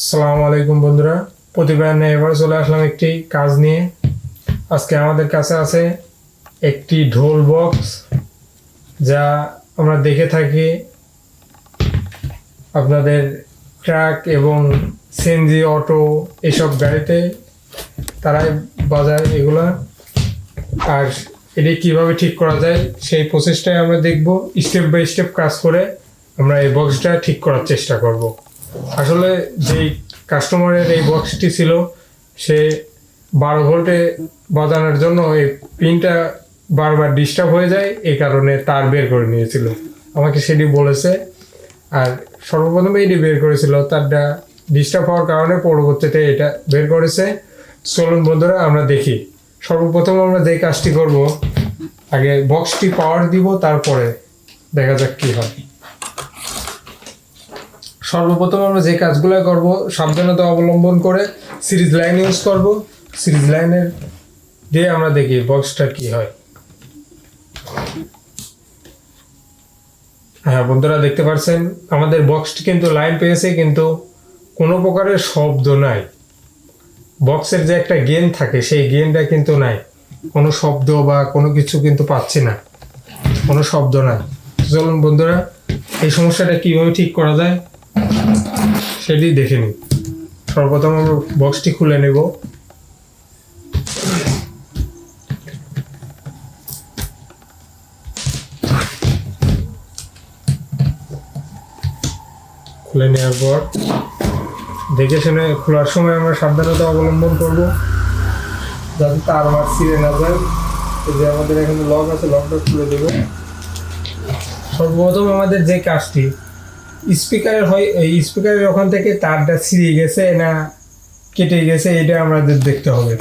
আসসালামু আলাইকুম বন্ধুরা, প্রতিবার নিয়ে এবার চলে আসলাম একটি কাজ নিয়ে। আজকে আমাদের কাছে আছে একটি ঢোল বক্স, যা আমরা দেখে থাকি আপনাদের ট্রাক এবং সিএনজি অটো এসব গাড়িতে তারাই বাজায় এগুলা। আর এটি কিভাবে ঠিক করা যায় সেই প্রসেসটাই আমরা দেখব। স্টেপ বাই স্টেপ কাজ করে আমরা এই বক্সটা ঠিক করার চেষ্টা করব। আসলে যেই কাস্টমারের এই বক্সটি ছিল, সে 12 ভোল্টে বাজানোর জন্য এই পিনটা বারবার ডিস্টার্ব হয়ে যায়, এই কারণে তার বের করে নিয়েছিল, আমাকে সেটি বলেছে। আর সর্বপ্রথমে এটি বের করেছিল, তারটা ডিস্টার্ব হওয়ার কারণে পরবর্তীতে এটা বের করেছে। চলুন বন্ধুরা আমরা দেখি। সর্বপ্রথম আমরা যে কাজটি করব, আগে বক্সটি পাওয়ার দিব, তারপরে দেখা যাক কি হয়। সর্বপ্রথম আমরা যে কাজগুলো করব, সাবধানতা অবলম্বন করে সিরিজ লাইন ইউজ করব। সিরিজ লাইনের দিয়ে আমরা দেখি বক্সটা কি হয়। হ্যাঁ বন্ধুরা, দেখতে পাচ্ছেন আমাদের বক্সটি কিন্তু লাইন পেয়েছে, কিন্তু কোনো প্রকারের শব্দ নাই। বক্সের যে একটা গেন থাকে, সেই গেনটা কিন্তু নাই, কোনো শব্দ বা কোনো কিছু কিন্তু পাচ্ছি না, কোনো শব্দ নাই। চলুন বন্ধুরা, এই সমস্যাটা কীভাবে ঠিক করা যায় সেটি দেখে নিই। সর্বপ্রথম আমরা বক্সটি খুলে নেব। খুলে নেওয়ার পর দেখে শুনে খোলার সময় আমরা সাবধানতা অবলম্বন করব, যাতে তার মার ছিঁড়ে না যায়। যে আমাদের এখানে লক আছে, লকটা খুলে দেব। সর্বপ্রথম আমাদের যে কাজটি, স্পিকারের হয়, এই স্পিকারের ওখান থেকে তারটা ছিঁড়ে গেছে না কেটে গেছে, এটা আমাদের দেখতে হবে।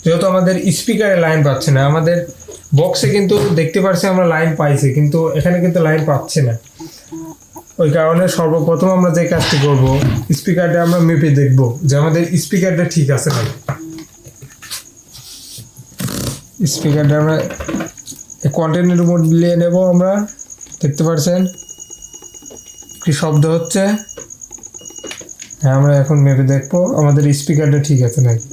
যেহেতু আমাদের স্পিকারে লাইন পাচ্ছে না, আমাদের বক্সে কিন্তু দেখতে পাচ্ছি আমরা লাইন পাইছি, কিন্তু এখানে কিন্তু লাইন পাচ্ছে না। ওই কারণে সর্বপ্রথম আমরা যে কাজটি করব, স্পিকারটা আমরা মেপে দেখব যে আমাদের স্পিকারটা ঠিক আছে নাকি। স্পিকারটা আমরা কন্টেন্টের উপর মিলিয়ে নেব। আমরা দেখতে পাচ্ছেন কি শব্দ হচ্ছে। হ্যাঁ, আমরা এখন মেপে দেখবো আমাদের স্পিকারটা ঠিক আছে নাকি।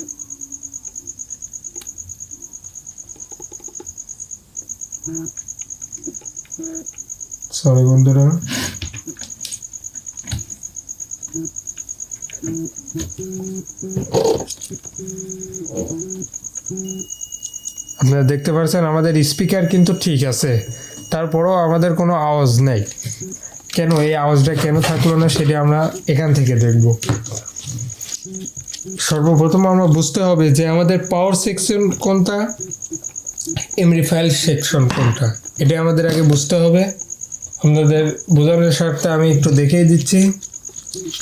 সরি বন্ধুরা, আপনারা দেখতে পাচ্ছেন আমাদের স্পিকার কিন্তু ঠিক আছে, তারপরেও আমাদের কোনো আওয়াজ নেই। কেন এই আওয়াজটা কেন থাকলো না, সেটা আমরা এখান থেকে দেখব। সর্বপ্রথম আমরা বুঝতে হবে যে আমাদের পাওয়ার সেকশন কোনটা, অ্যাম্প্লিফায়ার সেকশন কোনটা, এটা আমাদের আগে বুঝতে হবে। আপনাদের বোঝানোর স্বার্থে আমি একটু দেখিয়ে দিচ্ছি।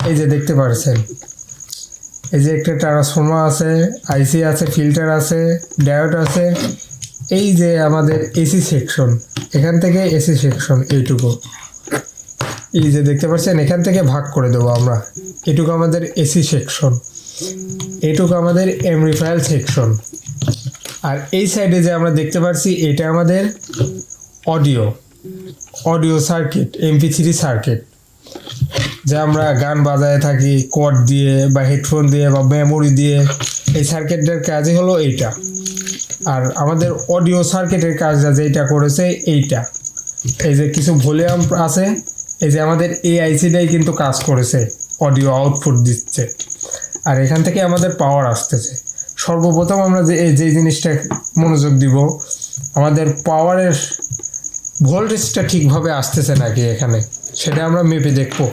এই যে দেখতে পাচ্ছেন, এই যে একটা ট্রান্সফর্মার আছে, আইসি আছে, ফিল্টার আছে, ডায়োড আছে। এই যে আমাদের এসি সেকশন, এখান থেকে এসি সেকশন এইটুকু, এই যে দেখতে পাচ্ছেন, এখান থেকে ভাগ করে দেবো আমরা। এটুকু আমাদের এসি সেকশন, এটুকু আমাদের অ্যাম্প্লিফায়ার সেকশন। আর এই সাইডে যে আমরা দেখতে পাচ্ছি, এটা আমাদের অডিও সার্কিট, MP3 সার্কিট, যা আমরা গান বাজায় থাকি কর্ড দিয়ে বা হেডফোন দিয়ে বা মেমোরি দিয়ে। এই সার্কিটের কাজই হলো এইটা। আর আমাদের অডিও সার্কিটের কাজটা যেটা করেছে এইটা, এই যে কিছু ভলিউম আছে, এই যে আমাদের এই আইসিটাই কিন্তু কাজ করেছে, অডিও আউটপুট দিচ্ছে। আর এখান থেকে আমাদের পাওয়ার আসতেছে। সর্বপ্রথম আমরা যে জিনিসটা মনোযোগ দিব, আমাদের পাওয়ারের ভোল্টেজটা ঠিকভাবে আসতেছে নাকি এখানে, সেটা আমরা মেপে দেখবো।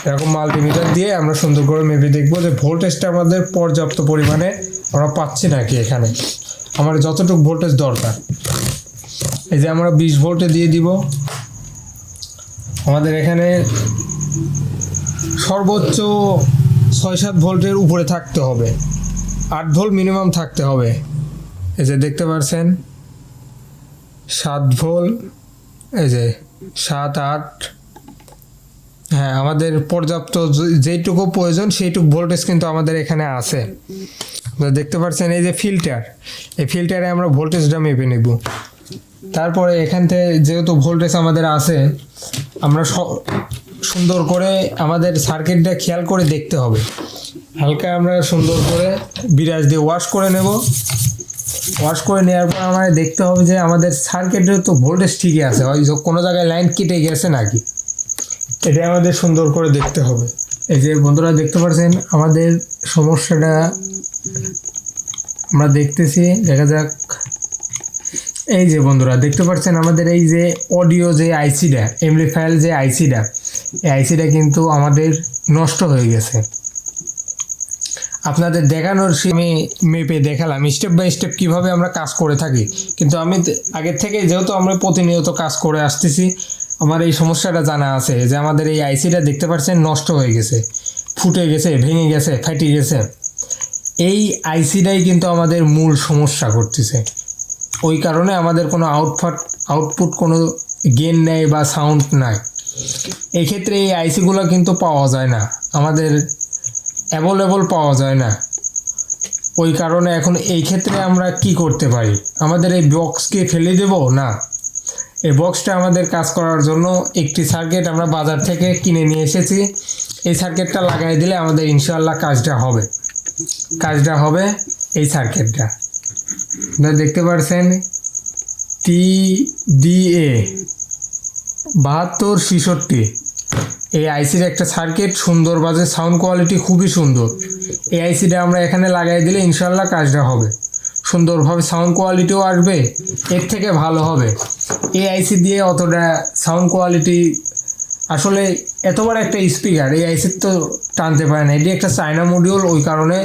এরকম মাল্টিমিটার দিয়ে আমরা সুন্দর করে মেপে দেখবো যে ভোল্টেজটা আমাদের পর্যাপ্ত পরিমাণে আমরা পাচ্ছি নাকি এখানে, আমার যতটুকু ভোল্টেজ দরকার। এই যে আমরা 20 ভোল্টে দিয়ে দিব। আমাদের এখানে সর্বোচ্চ 6-7 ভোল্টের উপরে থাকতে হবে, 8 ভোল্ট মিনিমাম থাকতে হবে। এই যে দেখতে পাচ্ছেন 7 ভোল্ট, এই যে 7-8। হ্যাঁ, আমাদের পর্যাপ্ত যেটুকু প্রয়োজন সেইটুকু ভোল্টেজ কিন্তু আমাদের এখানে আছে। আপনারা দেখতে পাচ্ছেন এই যে ফিল্টার, এই ফিল্টারে আমরা ভোল্টেজটা মেপে নেব। তারপরে এখান থেকে যেহেতু ভোল্টেজ আমাদের আছে, আমরা সুন্দর করে আমাদের সার্কিটটা খেয়াল করে দেখতে হবে হালকা আমরা সুন্দর করে বিরাজ দিয়ে ওয়াশ করে নেব। ওয়াশ করে নেওয়ার পর আমাদের দেখতে হবে যে আমাদের সার্কিটের তো ভোল্টেজ ঠিকই আছে, হয় কোনো জায়গায় লাইন কেটে গেছে নাকি, এটা আমাদের সুন্দর করে দেখতে হবে। এই যে বন্ধুরা দেখতে পাচ্ছেন আমাদের সমস্যাটা আমরা দেখতেছি, দেখা যাক। এই যে বন্ধুরা দেখতে পাচ্ছেন আমাদের এই যে অডিও যে আইসিটা, অ্যাম্পলিফায়ার যে আইসিটা, এই আইসিটা কিন্তু আমাদের নষ্ট হয়ে গেছে। আপনাদের দেখানোর আমি মেপে দেখালাম স্টেপ বাই স্টেপ কিভাবে আমরা কাজ করে থাকি, কিন্তু আমি আগের থেকে যেহেতু আমরা প্রতিনিয়ত কাজ করে আসতেছি, আমার এই সমস্যাটা জানা আছে যে আমাদের এই আইসিটা দেখতে পাচ্ছেন নষ্ট হয়ে গেছে, ফুটে গেছে, ভেঙে গেছে, ফাটে গেছে। এই আইসিটাই কিন্তু আমাদের মূল সমস্যা করতেছে। ওই কারণে আমাদের কোনো আউটপুট কোনো গেন নেই বা সাউন্ড নাই। এই ক্ষেত্রে এই আইসিগুলো কিন্তু পাওয়া যায় না, আমাদের অ্যাভেলেবল পাওয়া যায় না। ওই কারণে এখন এই ক্ষেত্রে আমরা কি করতে পারি, আমাদের এই বক্সকে ফেলে দেব না, এই বক্সটা আমাদের কাজ করার জন্য একটি সার্কিট আমরা বাজার থেকে কিনে নিয়ে এসেছি। এই সার্কিটটা লাগাই দিলে আমাদের ইনশাআল্লাহ কাজটা হবে। এই সার্কিটটা আপনারা দেখতে পাচ্ছেন TDA 7266, এই আইসির একটা সার্কিট, সুন্দর বাজে, সাউন্ড কোয়ালিটি খুবই সুন্দর। এই আইসিটা আমরা এখানে লাগাই দিলে ইনশাআল্লাহ কাজটা হবে, সুন্দরভাবে সাউন্ড কোয়ালিটিও আসবে, এর থেকে ভালো হবে। এই আইসি দিয়ে অতটা সাউন্ড কোয়ালিটি, আসলে এত বড় একটা স্পিকার এই আইসির তো টানতে পারে না, এটি একটা চায়না মডিউল, ওই কারণে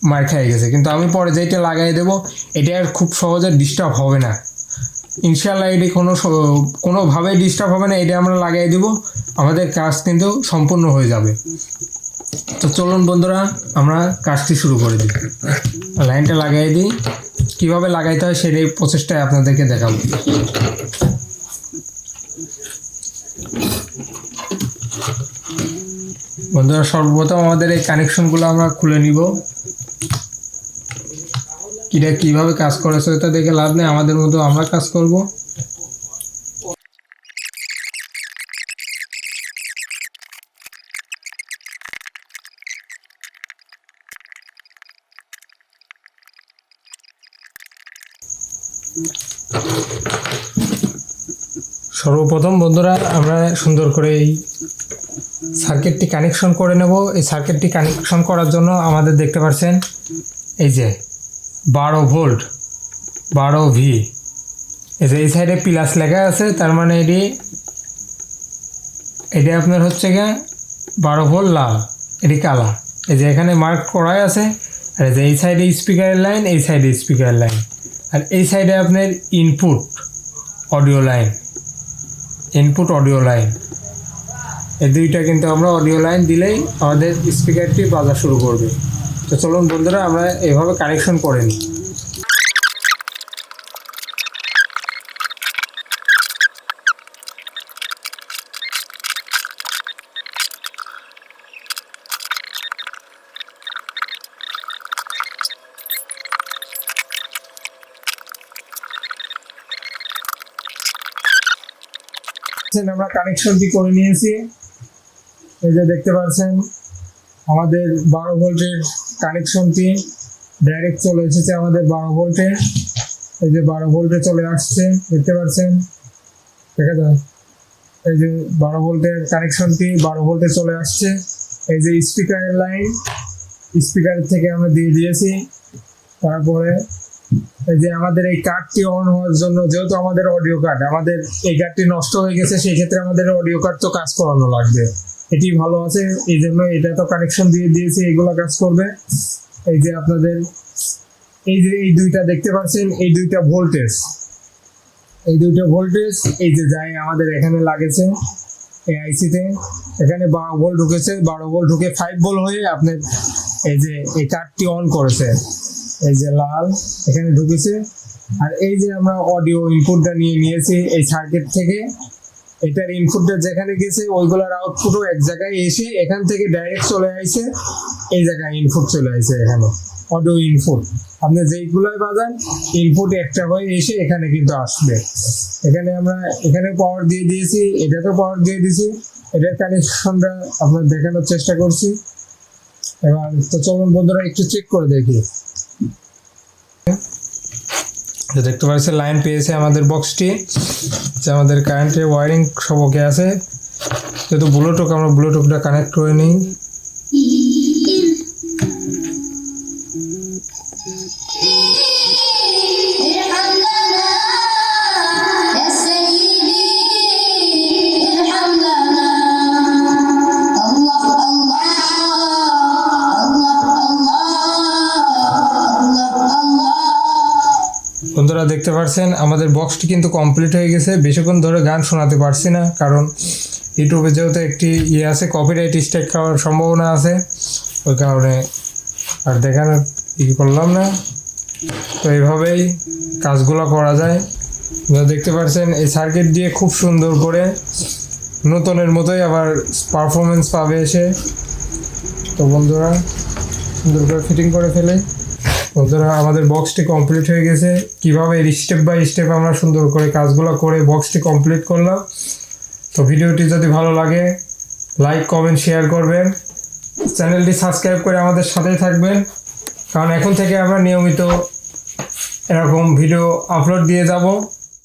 মার খেয়ে গেছে। কিন্তু আমি পরে যেটা লাগাই দেবো এটা আর খুব সহজে ডিস্টার্ব হবে না ইনশাআল্লাহ, এটি কোনোভাবেই ডিস্টার্ব হবে না। এটা আমরা লাগাই দেবো, আমাদের কাজ কিন্তু সম্পূর্ণ হয়ে যাবে। তো চলুন বন্ধুরা আমরা কাজটি শুরু করে দিই। লাইনটা লাগাই দিই, কীভাবে লাগাইতে হয় সেটাই প্রচেষ্টায় আপনাদেরকে দেখাবো। বন্ধুরা সর্বপ্রথম আমাদের এই কানেকশনগুলো আমরা খুলে নিব। কিভাবে কাজ করেছে এটা দেখে লাভ নেই, আমাদের মতো আমরা কাজ করব। সর্বপ্রথম বন্ধুরা আমরা সুন্দর করে এই সার্কিটটি কানেকশন করে নেব। এই সার্কিটটি কানেকশন করার জন্য আমাদের দেখতে পাচ্ছেন এই যে 12 ভোল্ট 12V, এই যে এই সাইডে প্লাস লেখা আছে, তার মানে এটি আপনার হচ্ছে গিয়ে 12 ভোল্ট লাল, এটি কালা। এই যে এখানে মার্ক করাই আছে, আর এই যে এই সাইডে স্পিকারের লাইন, এই সাইডে স্পিকারের লাইন, আর এই সাইডে আপনার ইনপুট অডিও লাইন। এই দুইটা কিন্তু আমরা অডিও লাইন দিলেই আমাদের স্পিকারটি বাজা শুরু করবে। তো চলুন বন্ধুরা আমরা এভাবে কানেকশন করে নিই। আমরা কানেকশনটি করে নিয়েছি। এই যে দেখতে পাচ্ছেন আমাদের 12 ভোল্টের কানেকশনটি ডাইরেক্ট চলে এসেছে আমাদের 12 ভোল্টে। এই যে 12 ভোল্টে চলে আসছে, দেখতে পাচ্ছেন, দেখা যায় এই যে 12 ভোল্টের কানেকশনটি 12 ভোল্টে চলে আসছে। এই যে স্পিকারের লাইন, স্পিকার থেকে আমরা দিয়ে দিয়েছি। তারপরে এই যে আমাদের এই কার্ডটি অন হওয়ার জন্য, যেহেতু আমাদের অডিও কার্ড, আমাদের এই কার্ডটি নষ্ট হয়ে গেছে, সেই ক্ষেত্রে আমাদের অডিও কার্ড তো কাজ করানো লাগবে। এটি ভালো আছে, এই জন্য এটা তো কানেকশন দিয়ে দিয়েছি, এগুলো কাজ করবে। এই যে আপনাদের এই যে এই দুইটা দেখতে পাচ্ছেন, এই দুইটা ভোল্টেজ, এই যে যাই আমাদের এখানে লাগেছে এই আইসিতে, এখানে 12 ভোল্ট ঢুকেছে, 12 ভোল্ট ঢুকে 5 ভোল্ট হয়ে আপনার এই যে এই কার্ডটি অন করেছে, এই যে লাল এখানে ঢুকেছে। আর এই যে আমরা অডিও ইনপুটটা নিয়েছি এই সার্কিট থেকে, এটার ইনপুটটা যেখানে গেছে ওইগুলোর আউটপুটও এক জায়গায় এসে এখান থেকে ডাইরেক্ট চলে আসছে এই জায়গায়, ইনপুট চলে আসছে এখানে অডিও ইনপুট। আপনি যেইগুলোই বাজান ইনপুট একটা হয়ে এসে এখানে কিন্তু আসবে। এখানে পাওয়ার দিয়ে দিয়েছি, এটাতেও পাওয়ার দিয়ে দিয়েছি। এটার কানেকশনটা আপনার দেখানোর চেষ্টা করছি। এবার তো চলুন বন্ধুরা একটু চেক করে দেখি। দেখতে পাচ্ছেন লাইন পেয়েছে আমাদের বক্সটি, যে আমাদের কারেন্টের ওয়ারিং সব ওকে আছে। যেহেতু ব্লুটুথ, আমরা ব্লুটুথটা কানেক্ট করে নিই। বন্ধুরা দেখতে পাচ্ছেন আমাদের বক্সটি কিন্তু কমপ্লিট হয়ে গেছে। বেশিক্ষণ ধরে গান শোনাতে পারছি না, কারণ ইউটিউবে যেহেতু একটি আছে, কপিরাইট স্ট্রাইক খাওয়ার সম্ভাবনা আছে, ওই কারণে আর দেখানোর করলাম না। তো এইভাবেই কাজগুলো করা যায়। দেখতে পাচ্ছেন এই সার্কিট দিয়ে খুব সুন্দর করে নতুনের মতোই আবার পারফরমেন্স পাবে এসে। তো বন্ধুরা সুন্দর করে ফিটিং করে ফেলে। বন্ধুরা আমাদের বক্সটি কমপ্লিট হয়ে গেছে। কিভাবে স্টেপ বাই স্টেপ আমরা সুন্দর করে কাজগুলো করে বক্সটি কমপ্লিট করলাম। তো ভিডিওটি যদি ভালো লাগে লাইক কমেন্ট শেয়ার করবেন, চ্যানেলটি সাবস্ক্রাইব করে আমাদের সাথেই থাকবেন, কারণ এখন থেকে আমরা নিয়মিত এরকম ভিডিও আপলোড দিয়ে যাব।